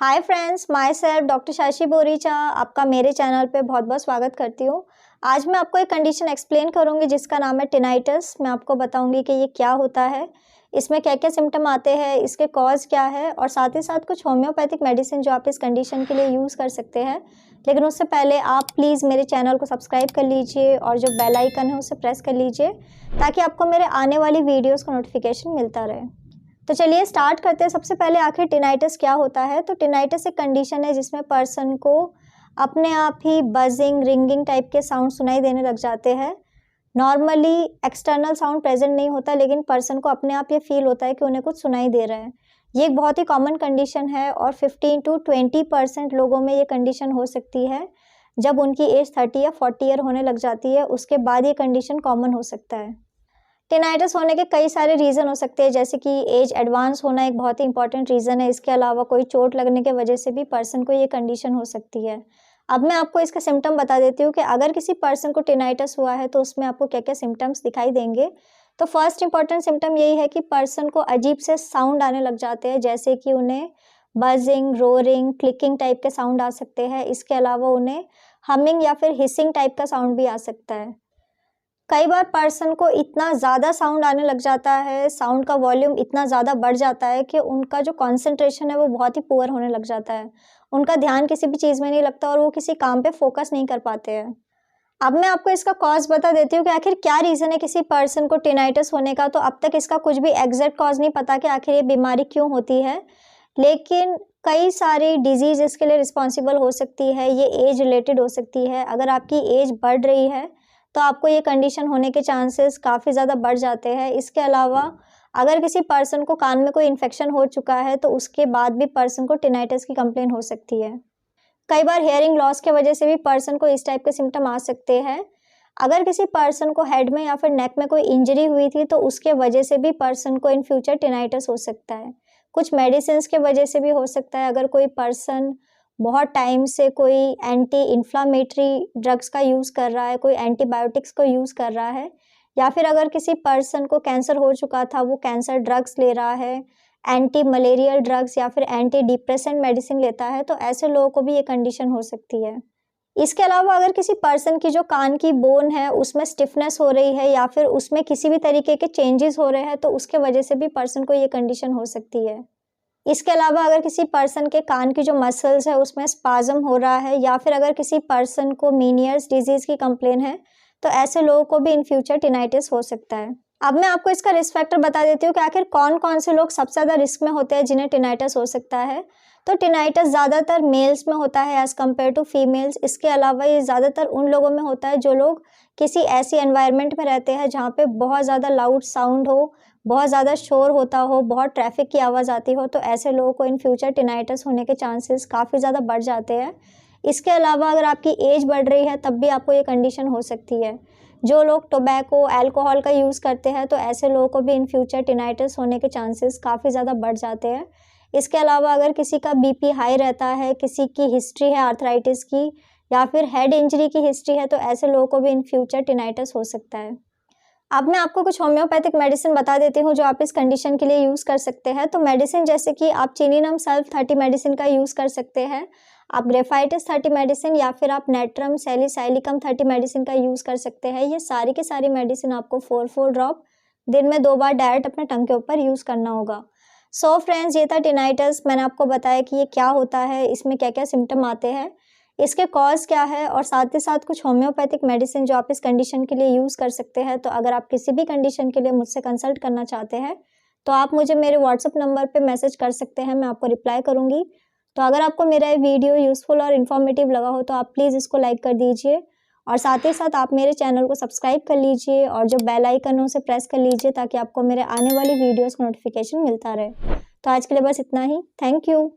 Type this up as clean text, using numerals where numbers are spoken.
हाय friends, myself doctor Shashi Boricha आपका मेरे channel पे बहुत बहुत स्वागत करती हूँ। आज मैं आपको एक कंडीशन एक्सप्लेन करूँगी जिसका नाम है टिनाइटस। मैं आपको बताऊँगी कि ये क्या होता है, इसमें क्या क्या सिम्टम आते हैं, इसके कॉज क्या है और साथ ही साथ कुछ होम्योपैथिक मेडिसिन जो आप इस कंडीशन के लिए यूज़ कर सकते हैं। लेकिन उससे पहले आप प्लीज़ मेरे चैनल को सब्सक्राइब कर लीजिए और जो बेल आइकन है उसे प्रेस कर लीजिए ताकि आपको मेरे आने वाली वीडियोज़ का नोटिफिकेशन मिलता रहे। तो चलिए स्टार्ट करते हैं। सबसे पहले आखिर टिनाइटस क्या होता है। तो टिनाइटस एक कंडीशन है जिसमें पर्सन को अपने आप ही बजिंग रिंगिंग टाइप के साउंड सुनाई देने लग जाते हैं। नॉर्मली एक्सटर्नल साउंड प्रेजेंट नहीं होता लेकिन पर्सन को अपने आप ये फील होता है कि उन्हें कुछ सुनाई दे रहा है। ये एक बहुत ही कॉमन कंडीशन है और 15 to 20% लोगों में ये कंडीशन हो सकती है। जब उनकी एज 30 या 40 ईयर होने लग जाती है उसके बाद ये कंडीशन कॉमन हो सकता है। टिनाइटस होने के कई सारे रीज़न हो सकते हैं, जैसे कि एज एडवांस होना एक बहुत ही इंपॉर्टेंट रीज़न है। इसके अलावा कोई चोट लगने की वजह से भी पर्सन को ये कंडीशन हो सकती है। अब मैं आपको इसका सिम्टम बता देती हूँ कि अगर किसी पर्सन को टिनाइटस हुआ है तो उसमें आपको क्या क्या सिम्टम्स दिखाई देंगे। तो फर्स्ट इंपॉर्टेंट सिम्टम यही है कि पर्सन को अजीब से साउंड आने लग जाते हैं, जैसे कि उन्हें बजिंग, रोरिंग, क्लिकिंग टाइप के साउंड आ सकते हैं। इसके अलावा उन्हें हमिंग या फिर हिसिंग टाइप का साउंड भी आ सकता है। कई बार पर्सन को इतना ज़्यादा साउंड आने लग जाता है, साउंड का वॉल्यूम इतना ज़्यादा बढ़ जाता है कि उनका जो कंसंट्रेशन है वो बहुत ही पुअर होने लग जाता है। उनका ध्यान किसी भी चीज़ में नहीं लगता और वो किसी काम पे फोकस नहीं कर पाते हैं। अब मैं आपको इसका कॉज बता देती हूँ कि आखिर क्या रीज़न है किसी पर्सन को टिनाइटस होने का। तो अब तक इसका कुछ भी एग्जैक्ट कॉज नहीं पता कि आखिर ये बीमारी क्यों होती है, लेकिन कई सारी डिजीज़ इसके लिए रिस्पॉन्सिबल हो सकती है। ये एज रिलेटेड हो सकती है। अगर आपकी एज बढ़ रही है तो आपको ये कंडीशन होने के चांसेस काफ़ी ज़्यादा बढ़ जाते हैं। इसके अलावा अगर किसी पर्सन को कान में कोई इन्फेक्शन हो चुका है तो उसके बाद भी पर्सन को टिनाइटस की कंप्लेन हो सकती है। कई बार हेयरिंग लॉस के वजह से भी पर्सन को इस टाइप के सिम्टम आ सकते हैं। अगर किसी पर्सन को हेड में या फिर नेक में कोई इंजरी हुई थी तो उसके वजह से भी पर्सन को इन फ्यूचर टिनाइटस हो सकता है। कुछ मेडिसिन्स के वजह से भी हो सकता है। अगर कोई पर्सन बहुत टाइम से कोई एंटी इन्फ्लामेटरी ड्रग्स का यूज़ कर रहा है, कोई एंटीबायोटिक्स को यूज़ कर रहा है, या फिर अगर किसी पर्सन को कैंसर हो चुका था, वो कैंसर ड्रग्स ले रहा है, एंटी मलेरियल ड्रग्स या फिर एंटी डिप्रेसेंट मेडिसिन लेता है, तो ऐसे लोगों को भी ये कंडीशन हो सकती है। इसके अलावा अगर किसी पर्सन की जो कान की बोन है उसमें स्टिफनेस हो रही है या फिर उसमें किसी भी तरीके के चेंजेस हो रहे हैं तो उसके वजह से भी पर्सन को ये कंडीशन हो सकती है। इसके अलावा अगर किसी पर्सन के कान की जो मसल्स है उसमें स्पाज़म हो रहा है या फिर अगर किसी पर्सन को मीनियर्स डिजीज़ की कंप्लेन है तो ऐसे लोगों को भी इन फ्यूचर टिनाइटिस हो सकता है। अब मैं आपको इसका रिस्क फैक्टर बता देती हूँ कि आखिर कौन कौन से लोग सबसे ज़्यादा रिस्क में होते हैं जिन्हें टिनाइटिस हो सकता है। तो टिनाइटिस ज़्यादातर मेल्स में होता है एज़ कम्पेयर टू फीमेल्स। इसके अलावा ये ज़्यादातर उन लोगों में होता है जो लोग किसी ऐसी एनवायरनमेंट में रहते हैं जहाँ पे बहुत ज़्यादा लाउड साउंड हो, बहुत ज़्यादा शोर होता हो, बहुत ट्रैफिक की आवाज़ आती हो, तो ऐसे लोगों को इन फ्यूचर टिनाइटस होने के चांसेस काफ़ी ज़्यादा बढ़ जाते हैं। इसके अलावा अगर आपकी एज बढ़ रही है तब भी आपको ये कंडीशन हो सकती है। जो लोग टोबैको, अल्कोहल का यूज़ करते हैं तो ऐसे लोगों को भी इन फ्यूचर टिनाइटस होने के चांसेस काफ़ी ज़्यादा बढ़ जाते हैं। इसके अलावा अगर किसी का बीपी हाई रहता है, किसी की हिस्ट्री है आर्थराइटिस की या फिर हेड इंजरी की हिस्ट्री है, तो ऐसे लोगों को भी इन फ्यूचर टिनाइटस हो सकता है। अब मैं आपको कुछ होम्योपैथिक मेडिसिन बता देती हूँ जो आप इस कंडीशन के लिए यूज़ कर सकते हैं। तो मेडिसिन जैसे कि आप चिनिनम सल्फ 30 मेडिसिन का यूज़ कर सकते हैं, आप ग्रेफाइटिस 30 मेडिसिन या फिर आप नेट्रम सैलिसाइलिकम 30 मेडिसिन का यूज़ कर सकते हैं। ये सारी की सारी मेडिसिन आपको 4 ड्रॉप दिन में 2 बार डायरेक्ट अपने टंग के ऊपर यूज़ करना होगा। सो फ्रेंड्स, ये था टिनाइटस। मैंने आपको बताया कि ये क्या होता है, इसमें क्या क्या सिम्टम आते हैं, इसके कॉज क्या है और साथ ही साथ कुछ होम्योपैथिक मेडिसिन जो आप इस कंडीशन के लिए यूज़ कर सकते हैं। तो अगर आप किसी भी कंडीशन के लिए मुझसे कंसल्ट करना चाहते हैं तो आप मुझे मेरे व्हाट्सएप नंबर पे मैसेज कर सकते हैं, मैं आपको रिप्लाई करूँगी। तो अगर आपको मेरा ये वीडियो यूज़फुल और इन्फॉर्मेटिव लगा हो तो आप प्लीज़ इसको लाइक कर दीजिए और साथ ही साथ आप मेरे चैनल को सब्सक्राइब कर लीजिए और जो बेल आइकन है उसे प्रेस कर लीजिए ताकि आपको मेरे आने वाली वीडियोज़ का नोटिफिकेशन मिलता रहे। तो आज के लिए बस इतना ही। Thank you.